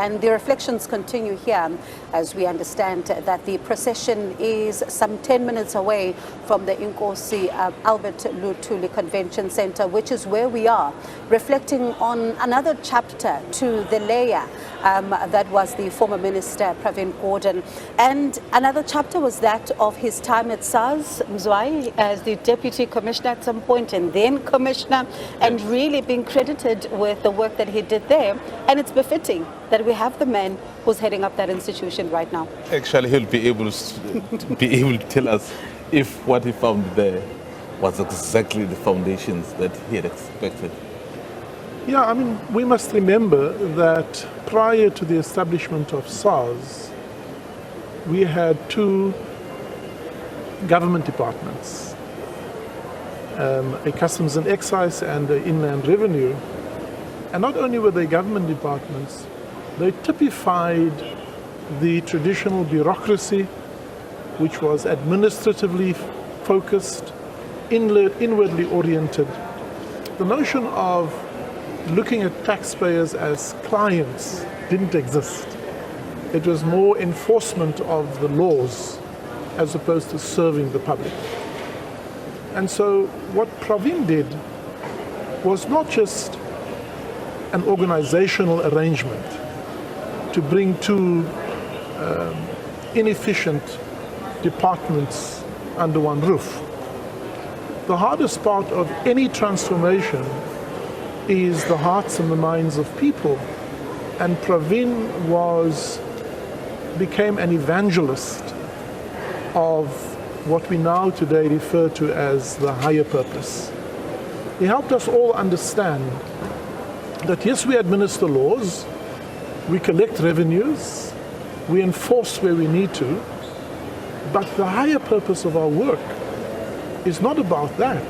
And the reflections continue here as we understand that the procession is some 10 minutes away from the Inkosi Albert Luthuli Convention Center, which is where we are, reflecting on another chapter to the layer that was the former Minister Pravin Gordhan. And another chapter was that of his time at SARS, Mzwai, as the Deputy Commissioner at some point and then Commissioner, and really being credited with the work that he did there. And it's befitting that we have the man who's heading up that institution right now. Actually, he'll be able to tell us if what he found there was exactly the foundations that he had expected. Yeah, I mean, we must remember that prior to the establishment of SARS, we had two government departments, a Customs and Excise and the Inland Revenue. And not only were they government departments, they typified the traditional bureaucracy, which was administratively focused, inwardly oriented. The notion of looking at taxpayers as clients didn't exist. It was more enforcement of the laws as opposed to serving the public. And so what Pravin did was not just an organizational arrangement to bring two inefficient departments under one roof. The hardest part of any transformation is the hearts and the minds of people. And Pravin became an evangelist of what we now today refer to as the higher purpose. He helped us all understand that yes, we administer laws, we collect revenues, we enforce where we need to, but the higher purpose of our work is not about that.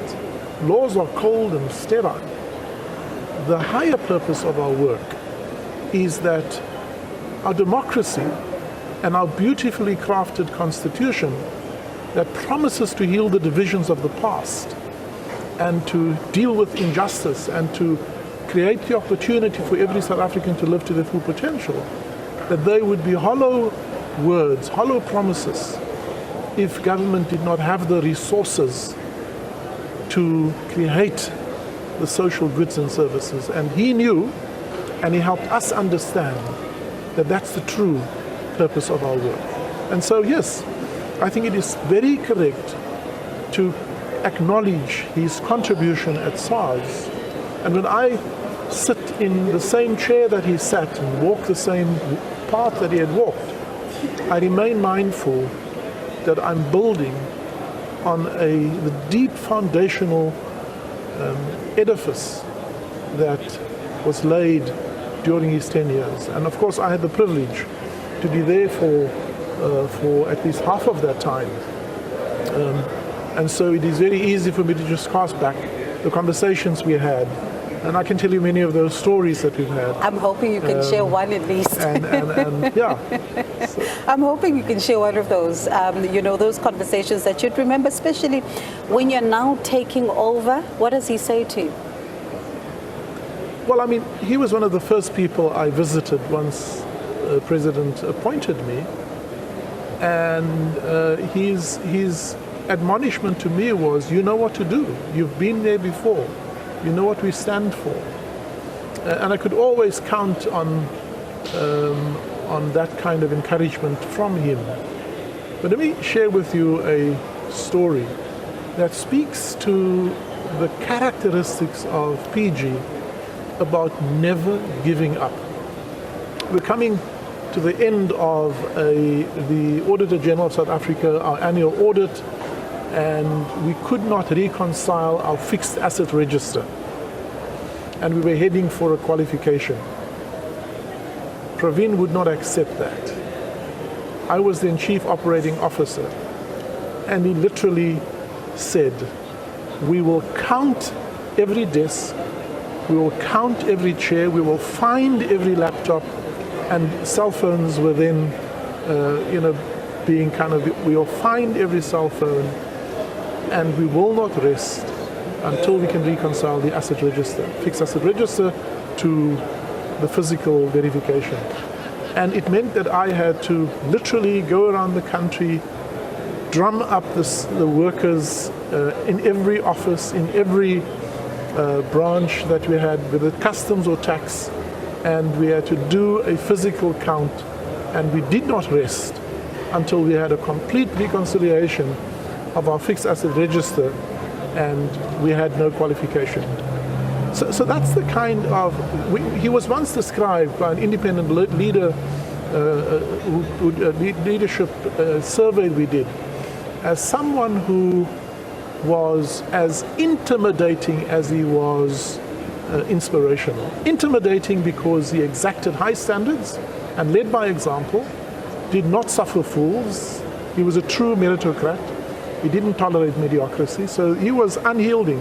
Laws are cold and sterile. The higher purpose of our work is that our democracy and our beautifully crafted constitution that promises to heal the divisions of the past and to deal with injustice and to create the opportunity for every South African to live to their full potential, that they would be hollow words, hollow promises, if government did not have the resources to create the social goods and services. And he knew, and he helped us understand, that that's the true purpose of our work. And so, yes, I think it is very correct to acknowledge his contribution at SARS. And when I sit in the same chair that he sat and walk the same path that he had walked, I remain mindful that I'm building on the deep foundational edifice that was laid during his 10 years. And of course, I had the privilege to be there for at least half of that time. And so it is very easy for me to just cast back the conversations we had. And I can tell you many of those stories that we've had. I'm hoping you can share one at least. And yeah. So. I'm hoping you can share one of those, those conversations that you'd remember, especially when you're now taking over. What does he say to you? Well, I mean, he was one of the first people I visited once the President appointed me. And his admonishment to me was, you know what to do. You've been there before. You know what we stand for. And I could always count on that kind of encouragement from him. But let me share with you a story that speaks to the characteristics of PG about never giving up. We're coming to the end of the Auditor General of South Africa, our annual audit, and we could not reconcile our fixed asset register. And we were heading for a qualification. Pravin would not accept that. I was then Chief Operating Officer, and he literally said, we will count every desk, we will count every chair, we will find every laptop, and cell phones were then, being kind of, we will find every cell phone, and we will not rest until we can reconcile the asset register, fixed asset register, to the physical verification. And it meant that I had to literally go around the country, drum up the workers in every office, in every branch that we had, whether customs or tax, and we had to do a physical count, and we did not rest until we had a complete reconciliation of our fixed asset register, and we had no qualification. So that's the kind of, he was once described by an independent leader, leadership survey we did, as someone who was as intimidating as he was inspirational. Intimidating because he exacted high standards and led by example, did not suffer fools. He was a true meritocrat. He didn't tolerate mediocrity, so he was unyielding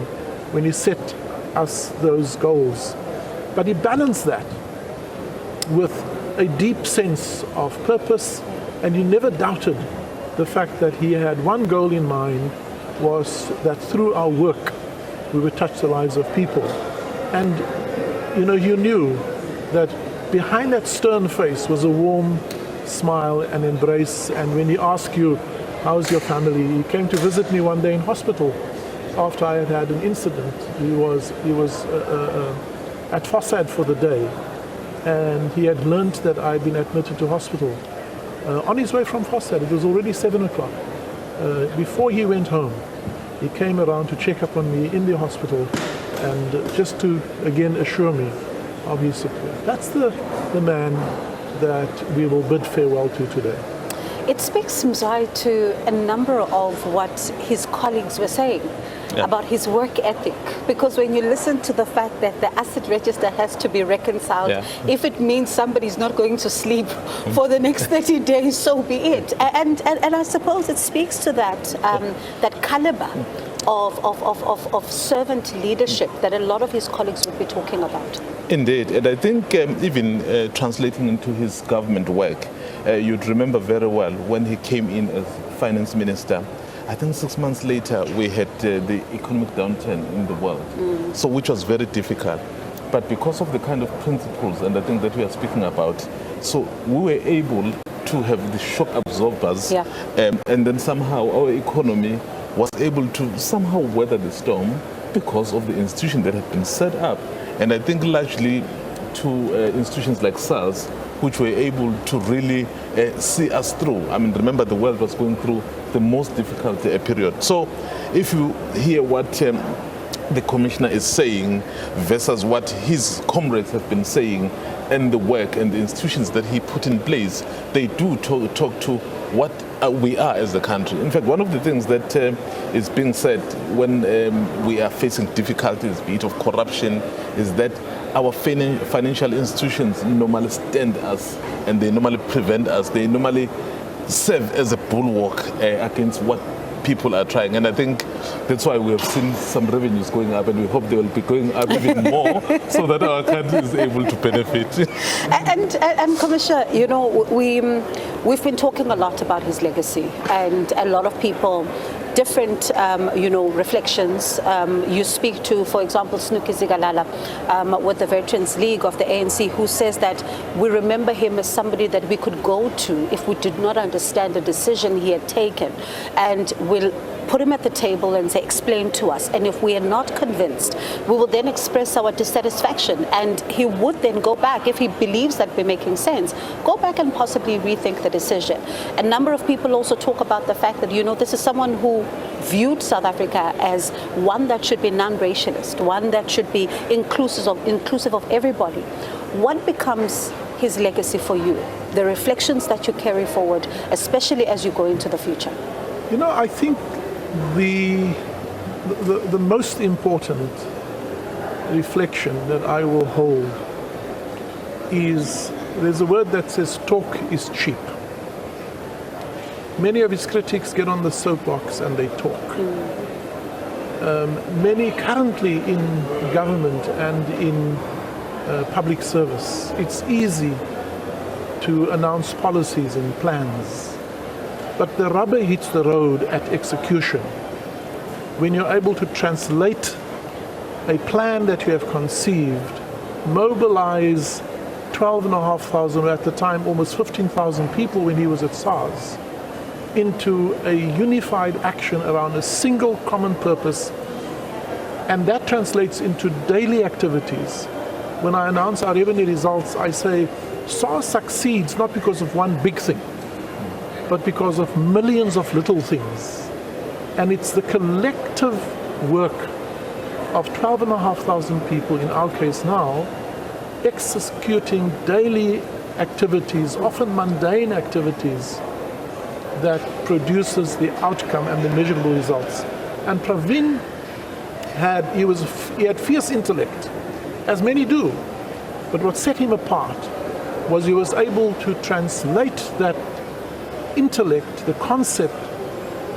when he set us those goals. But he balanced that with a deep sense of purpose, and he never doubted the fact that he had one goal in mind, was that through our work we would touch the lives of people. And you knew that behind that stern face was a warm smile and embrace. And when he asked you, how's your family? He came to visit me one day in hospital after I had had an incident. He was at Fossad for the day, and he had learnt that I'd been admitted to hospital. On his way from Fossad, it was already 7 o'clock. Before he went home, he came around to check up on me in the hospital, and just to again assure me of his support. That's the man that we will bid farewell to today. It speaks, Mzwai, to a number of what his colleagues were saying about his work ethic. Because when you listen to the fact that the asset register has to be reconciled, if it means somebody's not going to sleep for the next 30 days, so be it. And I suppose it speaks to that that caliber of servant leadership that a lot of his colleagues would be talking about. Indeed, and I think even translating into his government work, you'd remember very well when he came in as finance minister. I think 6 months later we had the economic downturn in the world, so which was very difficult. But because of the kind of principles and I think that we are speaking about, so we were able to have the shock absorbers, and then somehow our economy was able to somehow weather the storm because of the institution that had been set up. And I think largely to institutions like SARS, which were able to really see us through. I mean, remember the world was going through the most difficult period. So if you hear what the commissioner is saying versus what his comrades have been saying, and the work and the institutions that he put in place, they do talk to what we are as a country. In fact, one of the things that is being said when we are facing difficulties, be it of corruption, is that our financial institutions normally stand us and they normally prevent us. They normally serve as a bulwark against what people are trying. And I think that's why we have seen some revenues going up, and we hope they will be going up even more so that our country is able to benefit. And Commissioner, we've been talking a lot about his legacy, and a lot of people, different, reflections. You speak to, for example, Snuki Zigalala with the Veterans League of the ANC, who says that we remember him as somebody that we could go to if we did not understand the decision he had taken, and we'll put him at the table and say, explain to us. And if we are not convinced, we will then express our dissatisfaction. And he would then go back, if he believes that we're making sense, go back and possibly rethink the decision. A number of people also talk about the fact that, this is someone who viewed South Africa as one that should be non-racialist, one that should be inclusive of everybody. What becomes his legacy for you? The reflections that you carry forward, especially as you go into the future? I think the most important reflection that I will hold is, there's a word that says talk is cheap. Many of his critics get on the soapbox and they talk. Many currently in government and in public service, it's easy to announce policies and plans. But the rubber hits the road at execution. When you're able to translate a plan that you have conceived, mobilize 12,500, at the time almost 15,000 people when he was at SARS, into a unified action around a single common purpose. And that translates into daily activities. When I announce our revenue results, I say SARS succeeds not because of one big thing, but because of millions of little things. And it's the collective work of 12,500 people, in our case now, executing daily activities, often mundane activities, that produces the outcome and the measurable results. And Pravin he had fierce intellect, as many do. But what set him apart was he was able to translate that intellect, the concept,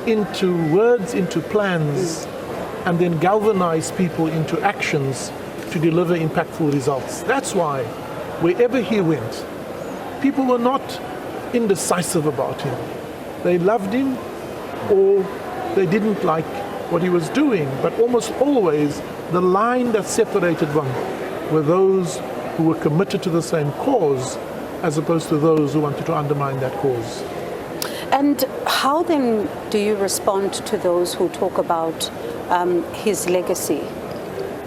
into words, into plans, and then galvanize people into actions to deliver impactful results. That's why wherever he went, people were not indecisive about him. They loved him or they didn't like what he was doing, but almost always the line that separated one were those who were committed to the same cause as opposed to those who wanted to undermine that cause. And how then do you respond to those who talk about his legacy,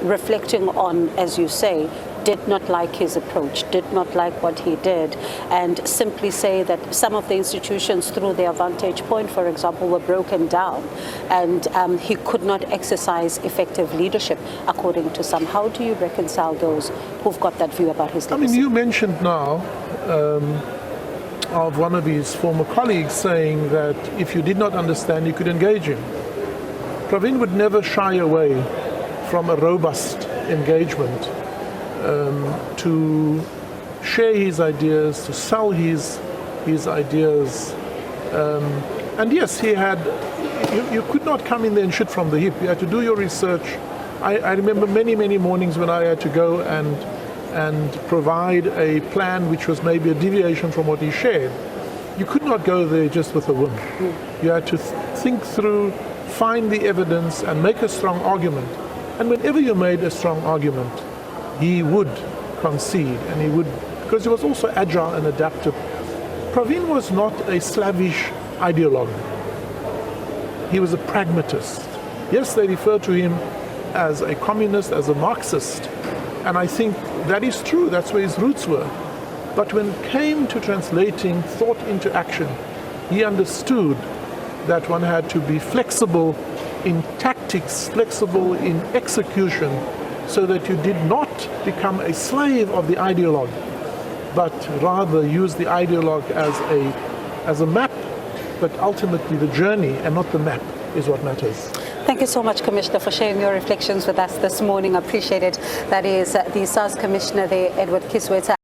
reflecting on, as you say, did not like his approach, did not like what he did, and simply say that some of the institutions through their vantage point, for example, were broken down and he could not exercise effective leadership, according to some? How do you reconcile those who've got that view about his legacy? I mean, you mentioned now of one of his former colleagues saying that if you did not understand, you could engage him. Pravin would never shy away from a robust engagement to share his ideas, to sell his ideas. And yes, you could not come in there and shoot from the hip. You had to do your research. I remember many, many mornings when I had to go and provide a plan which was maybe a deviation from what he shared. You could not go there just with a whim. You had to think through, find the evidence, and make a strong argument. And whenever you made a strong argument, he would concede, and he would, because he was also agile and adaptive. Pravin was not a slavish ideologue. He was a pragmatist. Yes, they refer to him as a communist, as a Marxist, and I think that is true. That's where his roots were. But when it came to translating thought into action, he understood that one had to be flexible in tactics, flexible in execution, so that you did not become a slave of the ideologue, but rather use the ideologue as a map, but ultimately the journey and not the map is what matters. Thank you so much, Commissioner, for sharing your reflections with us this morning. I appreciate it. That is the SARS Commissioner there, Edward Kieswetter.